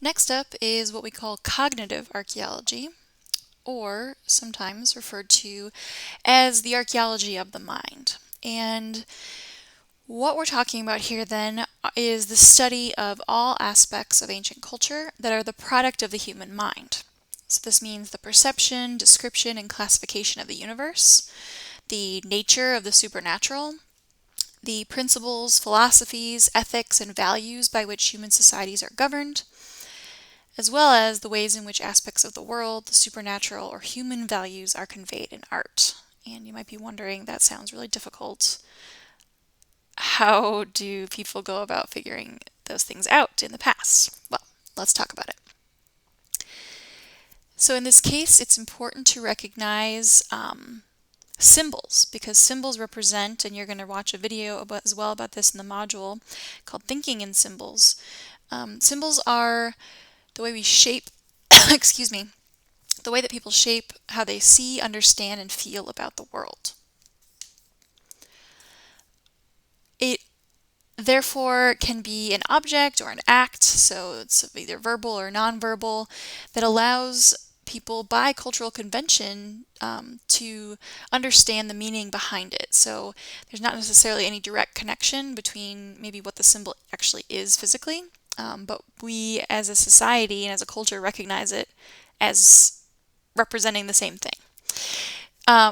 Next up is what we call cognitive archaeology, or sometimes referred to as the archaeology of the mind. And what we're talking about here then is the study of all aspects of ancient culture that are the product of the human mind. So this means the perception, description, and classification of the universe, the nature of the supernatural, the principles, philosophies, ethics, and values by which human societies are governed, as well as the ways in which aspects of the world, the supernatural, or human values are conveyed in art. And you might be wondering, that sounds really difficult. How do people go about figuring those things out in the past? Well, let's talk about it. So in this case, it's important to recognize symbols, because symbols represent, and you're going to watch a video as well about this in the module called Thinking in Symbols. Symbols are the way we shape, excuse me, the way that people shape how they see, understand, and feel about the world. It therefore can be an object or an act, so it's either verbal or nonverbal, that allows people by cultural convention to understand the meaning behind it. So there's not necessarily any direct connection between maybe what the symbol actually is physically, but we as a society and as a culture recognize it as representing the same thing.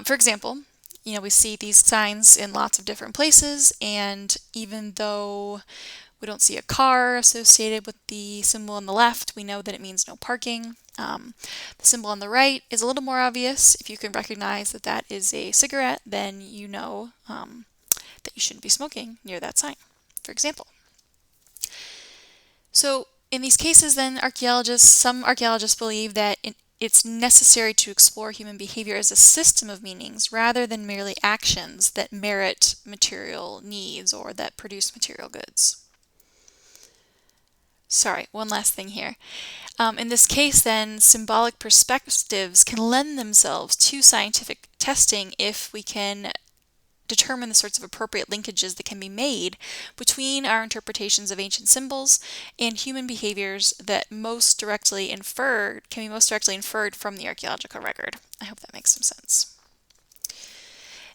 For example, we see these signs in lots of different places, and even though we don't see a car associated with the symbol on the left, we know that it means no parking. The symbol on the right is a little more obvious. If you can recognize that that is a cigarette, then you know that you shouldn't be smoking near that sign, for example. So in these cases then, some archaeologists believe that it's necessary to explore human behavior as a system of meanings rather than merely actions that merit material needs or that produce material goods. Sorry, one last thing here. In this case then, symbolic perspectives can lend themselves to scientific testing if we can determine the sorts of appropriate linkages that can be made between our interpretations of ancient symbols and human behaviors that can be most directly inferred from the archaeological record. I hope that makes some sense.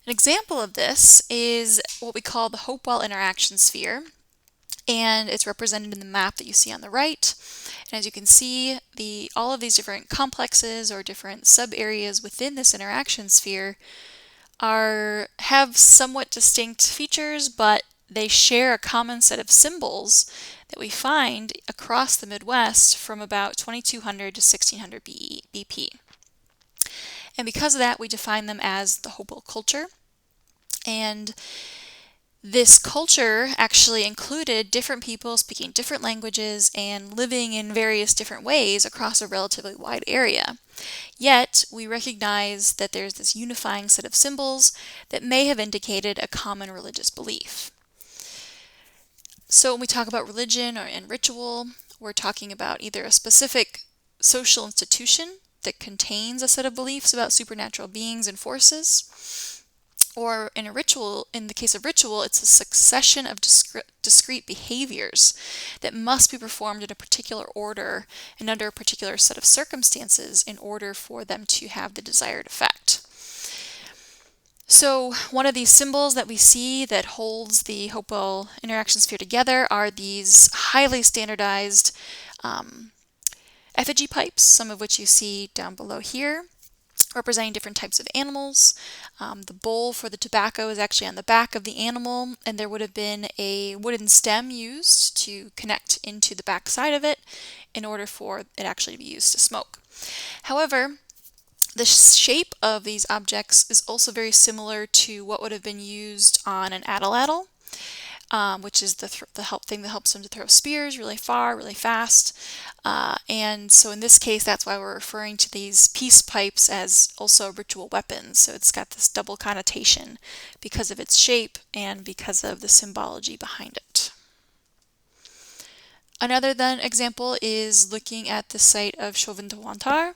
An example of this is what we call the Hopewell interaction sphere, and it's represented in the map that you see on the right. And as you can see, all of these different complexes or different sub-areas within this interaction sphere have somewhat distinct features, but they share a common set of symbols that we find across the Midwest from about 2200 to 1600 BP. And because of that, we define them as the Hopewell culture. And this culture actually included different people speaking different languages and living in various different ways across a relatively wide area. Yet, we recognize that there's this unifying set of symbols that may have indicated a common religious belief. So when we talk about religion and ritual, we're talking about either a specific social institution that contains a set of beliefs about supernatural beings and forces, or in the case of ritual, it's a succession of discrete behaviors that must be performed in a particular order and under a particular set of circumstances in order for them to have the desired effect. So one of these symbols that we see that holds the Hopewell interaction sphere together are these highly standardized effigy pipes, some of which you see down below here, representing different types of animals. The bowl for the tobacco is actually on the back of the animal, and there would have been a wooden stem used to connect into the back side of it in order for it actually to be used to smoke. However, the shape of these objects is also very similar to what would have been used on an atlatl, which is the thing that helps them to throw spears really far, really fast. And so in this case, that's why we're referring to these peace pipes as also ritual weapons. So it's got this double connotation because of its shape and because of the symbology behind it. Another then example is looking at the site of CHAVIN,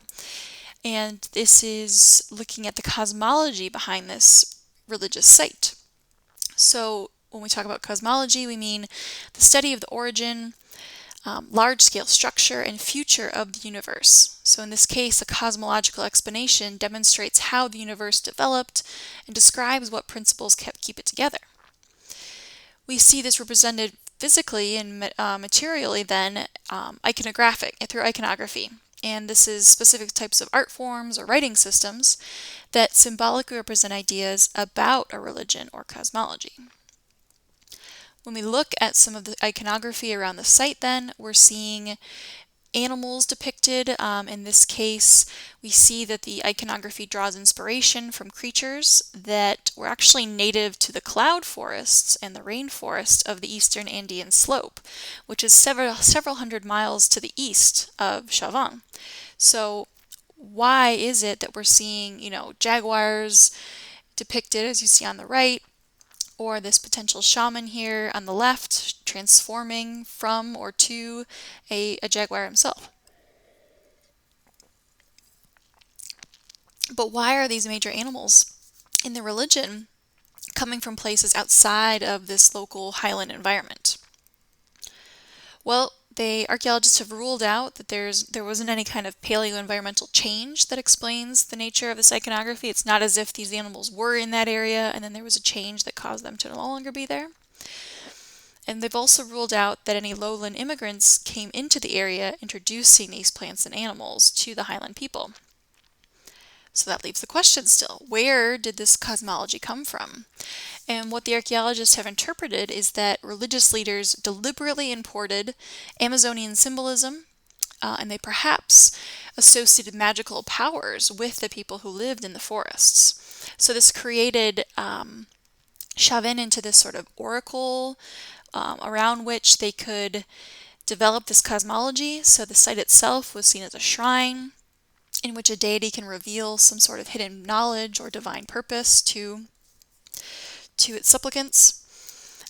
and this is looking at the cosmology behind this religious site. So when we talk about cosmology, we mean the study of the origin large-scale structure and future of the universe. So in this case, a cosmological explanation demonstrates how the universe developed and describes what principles keep it together. We see this represented physically and materially then through iconography. And this is specific types of art forms or writing systems that symbolically represent ideas about a religion or cosmology. When we look at some of the iconography around the site then, we're seeing animals depicted. In this case, we see that the iconography draws inspiration from creatures that were actually native to the cloud forests and the rainforest of the eastern Andean slope, which is several hundred miles to the east of CHAVIN. So why is it that we're seeing, jaguars depicted, as you see on the right, or this potential shaman here on the left transforming from or to a jaguar himself? But why are these major animals in the religion coming from places outside of this local highland environment? Well, archaeologists have ruled out that there wasn't any kind of paleo-environmental change that explains the nature of this iconography. It's not as if these animals were in that area and then there was a change that caused them to no longer be there. And they've also ruled out that any lowland immigrants came into the area introducing these plants and animals to the highland people. So that leaves the question still, where did this cosmology come from? And what the archaeologists have interpreted is that religious leaders deliberately imported Amazonian symbolism, and they perhaps associated magical powers with the people who lived in the forests. So this created CHAVIN into this sort of oracle around which they could develop this cosmology. So the site itself was seen as a shrine in which a deity can reveal some sort of hidden knowledge or divine purpose to its supplicants.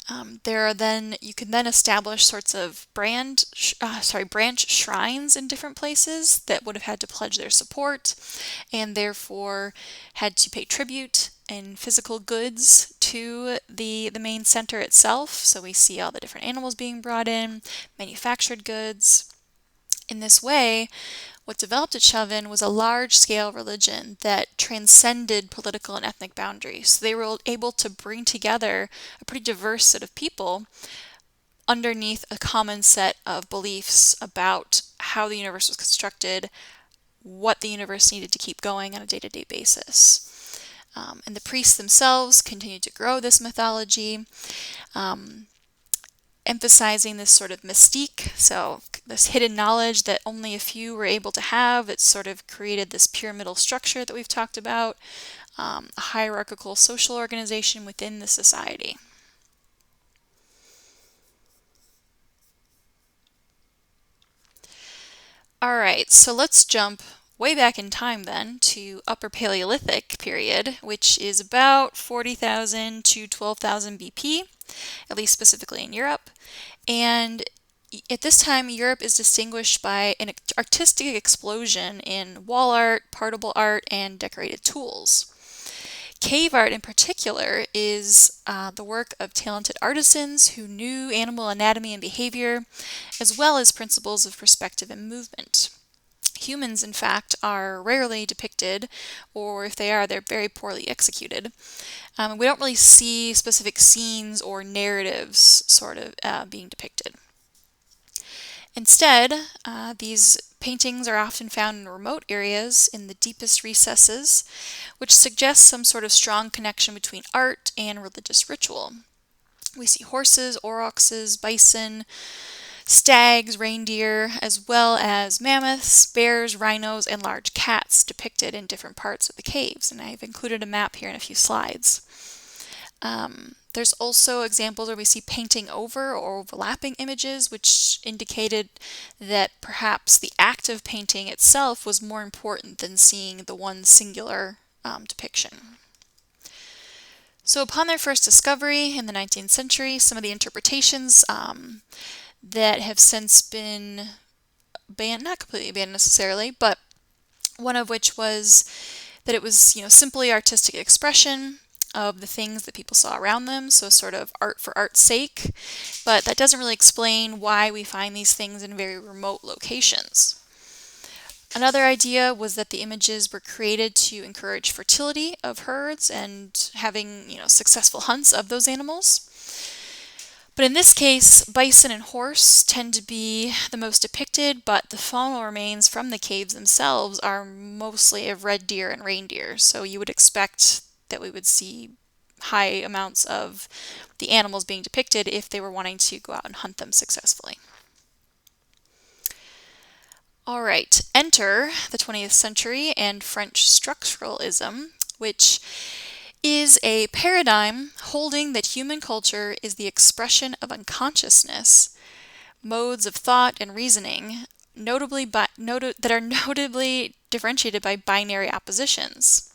You can then establish sorts of branch shrines in different places that would have had to pledge their support and therefore had to pay tribute and physical goods to the main center itself. So we see all the different animals being brought in, manufactured goods. In this way, what developed at CHAVIN was a large-scale religion that transcended political and ethnic boundaries. So they were able to bring together a pretty diverse set of people underneath a common set of beliefs about how the universe was constructed, what the universe needed to keep going on a day-to-day basis. And the priests themselves continued to grow this mythology, emphasizing this sort of mystique, so this hidden knowledge that only a few were able to have. It sort of created this pyramidal structure that we've talked about, a hierarchical social organization within the society. All right, so let's jump way back in time then to Upper Paleolithic period, which is about 40,000 to 12,000 BP, at least specifically in Europe. And at this time, Europe is distinguished by an artistic explosion in wall art, particle art, and decorated tools. Cave art in particular is the work of talented artisans who knew animal anatomy and behavior, as well as principles of perspective and movement. Humans, in fact, are rarely depicted, or if they are, they're very poorly executed. We don't really see specific scenes or narratives sort of being depicted. Instead, these paintings are often found in remote areas in the deepest recesses, which suggests some sort of strong connection between art and religious ritual. We see horses, aurochses, bison, stags, reindeer, as well as mammoths, bears, rhinos, and large cats depicted in different parts of the caves, and I've included a map here in a few slides. There's also examples where we see painting over or overlapping images, which indicated that perhaps the act of painting itself was more important than seeing the one singular depiction. So upon their first discovery in the 19th century, some of the interpretations that have since been banned, not completely banned necessarily, but one of which was that it was simply artistic expression, of the things that people saw around them, so sort of art for art's sake, but that doesn't really explain why we find these things in very remote locations. Another idea was that the images were created to encourage fertility of herds and having, successful hunts of those animals. But in this case, bison and horse tend to be the most depicted, but the faunal remains from the caves themselves are mostly of red deer and reindeer, so you would expect that we would see high amounts of the animals being depicted if they were wanting to go out and hunt them successfully. All right, enter the 20th century and French structuralism, which is a paradigm holding that human culture is the expression of unconsciousness, modes of thought and reasoning, that are notably differentiated by binary oppositions.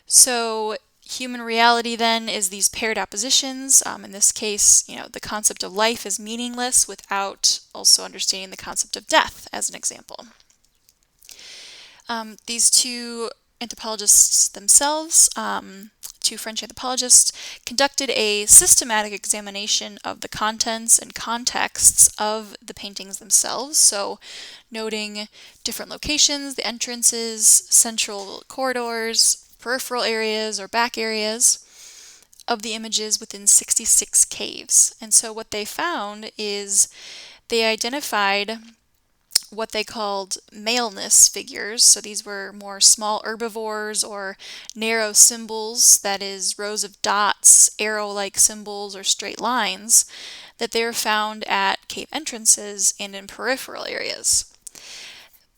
So human reality then is these paired oppositions. In this case, the concept of life is meaningless without also understanding the concept of death, as an example. These two anthropologists themselves, two French anthropologists, conducted a systematic examination of the contents and contexts of the paintings themselves, so noting different locations, the entrances, central corridors, peripheral areas or back areas of the images within 66 caves. And so what they found is they identified what they called maleness figures. So these were more small herbivores or narrow symbols, that is, rows of dots, arrow-like symbols, or straight lines, that they were found at cave entrances and in peripheral areas.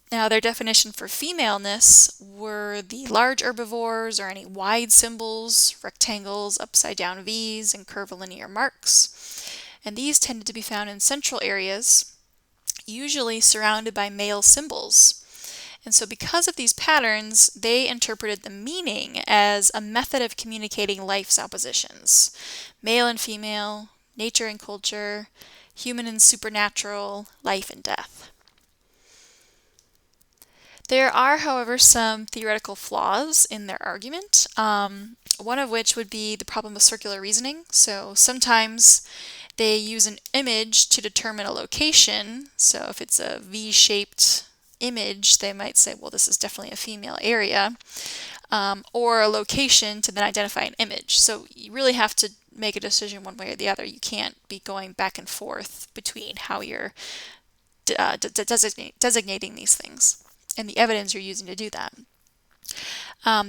Now, their definition for femaleness were the large herbivores or any wide symbols, rectangles, upside-down V's, and curvilinear marks. And these tended to be found in central areas, usually surrounded by male symbols. And so because of these patterns, they interpreted the meaning as a method of communicating life's oppositions: male and female, nature and culture, human and supernatural, life and death. There are, however, some theoretical flaws in their argument, one of which would be the problem of circular reasoning. So sometimes they use an image to determine a location. So if it's a V-shaped image, they might say, well, this is definitely a female area, or a location to then identify an image. So you really have to make a decision one way or the other. You can't be going back and forth between how you're designating these things and the evidence you're using to do that.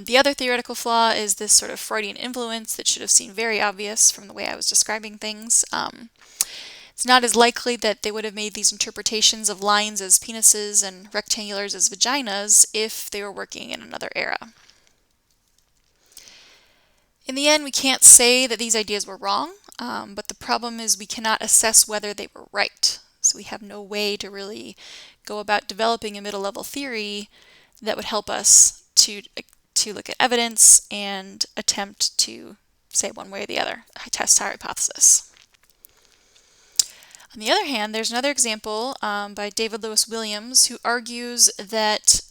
The other theoretical flaw is this sort of Freudian influence that should have seemed very obvious from the way I was describing things. It's not as likely that they would have made these interpretations of lines as penises and rectangulars as vaginas if they were working in another era. In the end, we can't say that these ideas were wrong, but the problem is we cannot assess whether they were right. So we have no way to really go about developing a middle-level theory that would help us to look at evidence and attempt to say one way or the other, test our hypothesis. On the other hand, there's another example by David Lewis Williams, who argues that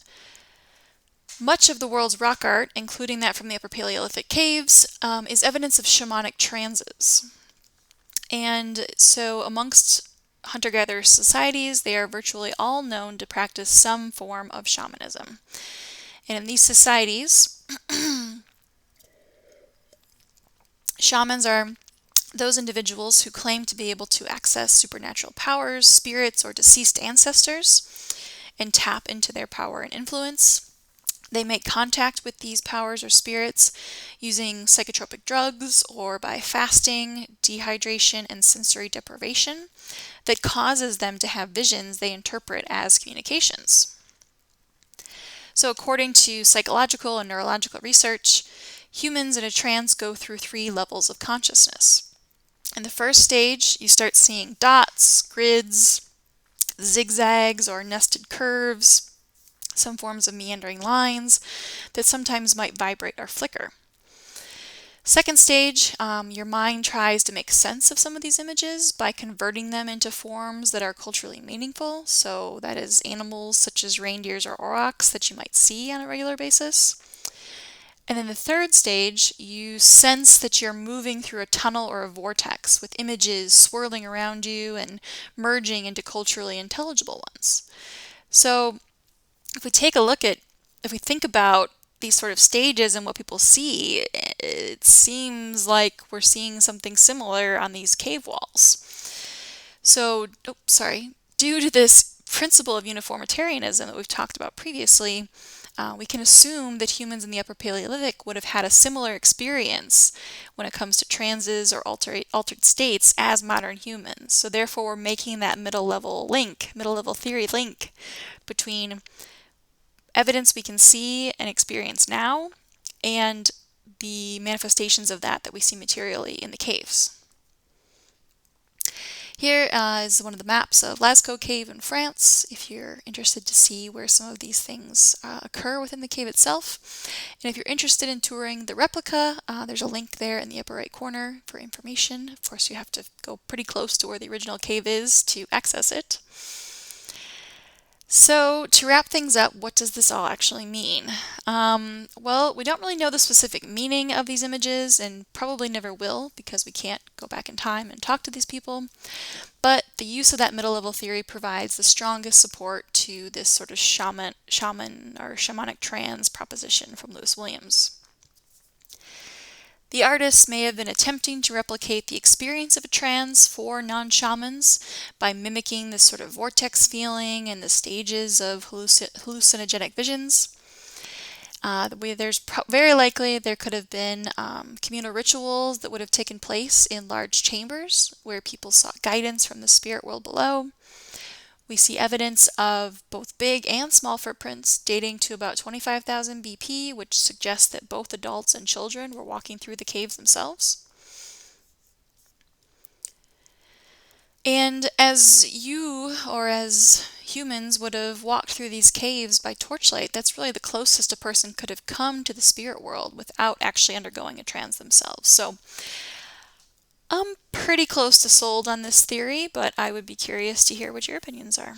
much of the world's rock art, including that from the Upper Paleolithic caves, is evidence of shamanic transes. And so amongst hunter-gatherer societies, they are virtually all known to practice some form of shamanism. And in these societies, shamans are those individuals who claim to be able to access supernatural powers, spirits, or deceased ancestors and tap into their power and influence. They make contact with these powers or spirits using psychotropic drugs or by fasting, dehydration, and sensory deprivation that causes them to have visions they interpret as communications. So according to psychological and neurological research, humans in a trance go through 3 levels of consciousness. In the first stage, you start seeing dots, grids, zigzags or nested curves, some forms of meandering lines that sometimes might vibrate or flicker. Second stage, your mind tries to make sense of some of these images by converting them into forms that are culturally meaningful. So that is animals such as reindeers or aurochs that you might see on a regular basis. And then the third stage, you sense that you're moving through a tunnel or a vortex with images swirling around you and merging into culturally intelligible ones. So if we take a look at, if we think about these sort of stages and what people see, it seems like we're seeing something similar on these cave walls. So, due to this principle of uniformitarianism that we've talked about previously, we can assume that humans in the Upper Paleolithic would have had a similar experience when it comes to transes or altered states as modern humans. So therefore, we're making that middle level theory link between evidence we can see and experience now and the manifestations of that we see materially in the caves. Here is one of the maps of Lascaux Cave in France, if you're interested to see where some of these things occur within the cave itself. And if you're interested in touring the replica, there's a link there in the upper right corner for information. Of course, you have to go pretty close to where the original cave is to access it. So to wrap things up, what does this all actually mean? Well, we don't really know the specific meaning of these images and probably never will because we can't go back in time and talk to these people. But the use of that middle level theory provides the strongest support to this sort of shaman or shamanic trance proposition from Lewis Williams. The artists may have been attempting to replicate the experience of a trance for non-shamans by mimicking this sort of vortex feeling and the stages of hallucinogenic visions. There's very likely there could have been communal rituals that would have taken place in large chambers where people sought guidance from the spirit world below. We see evidence of both big and small footprints dating to about 25,000 BP, which suggests that both adults and children were walking through the caves themselves. And as you, or as humans, would have walked through these caves by torchlight, that's really the closest a person could have come to the spirit world without actually undergoing a trance themselves. So I'm pretty close to sold on this theory, but I would be curious to hear what your opinions are.